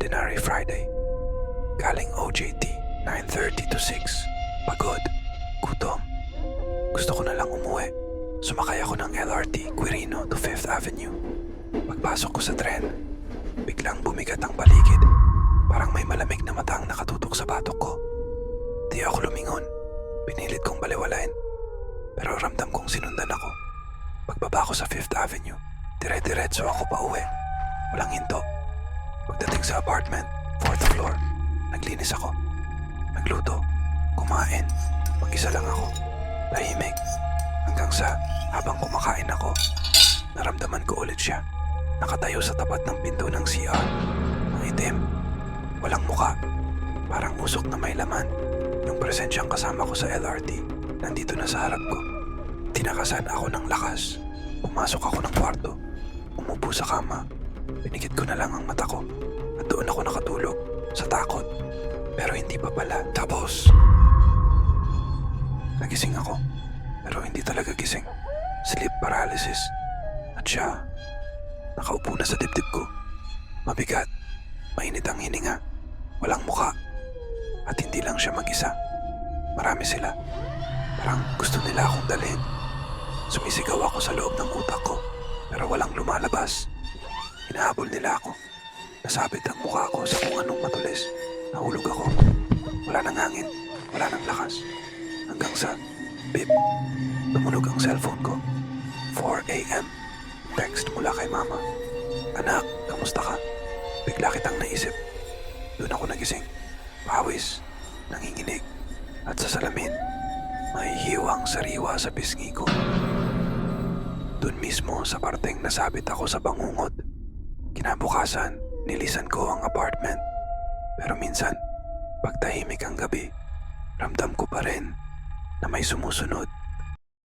ordinary Friday. Galing OJT, 9:30 to 6. Pagod, gutom. Gusto ko na lang umuwi. Sumakay ako ng LRT Quirino to 5th Avenue. Pagpasok ko sa tren, biglang bumigat ang paligid. Parang may malamig na mata ang nakatutok sa batok ko. Di ako lumingon. Pinilit kong baliwalain. Pero ramdam kong sinundan ako. Pagbaba ko sa 5th Avenue, dire-diretso ako pa uwi. Walang hinto. Pagdating sa apartment, 4th floor, naglinis ako. Nagluto, kumain, mag-isa lang ako. Tahimik. Hanggang sa habang kumakain ako, naramdaman ko ulit siya. Nakatayo sa tapat ng pinto ng CR. Ang itim, walang muka. Parang usok na may laman. Yung presensyang kasama ko sa LRT, nandito na sa harap ko. Tinakasan ako ng lakas. Pumasok ako ng kwarto. Umupo sa kama. Pinikit ko na lang ang mata ko. At doon ako nakatulog sa takot. Pero hindi pa pala. Tapos, nagising ako. Pero hindi talaga gising. Sleep paralysis. At siya, nakaupo na sa dibdib ko. Mabigat. Mainit ang hininga. Walang muka. At hindi lang siya mag-isa. Marami sila. Parang gusto nila akong dalhin. Sumisigaw ako sa loob ng utak ko. Pero walang lumalabas. Hinahabol nila ako. Nasabit ang mukha ko sa kung anong matulis. Nahulog ako. Wala nang hangin. Wala nang lakas. Hanggang sa beep. Tumunog ang cellphone ko. 4 a.m. Text mula kay mama. Anak, kamusta ka? Bigla kitang naisip. Doon ako nagising. Pawis. Nanginginig. At sa salamin, may hiwang sariwa sa pisngi ko. Doon mismo sa parteng nasabit ako sa bangungot. Kinabukasan, nilisan ko ang apartment. Pero minsan, pag tahimik ang gabi, ramdam ko pa rin na may sumusunod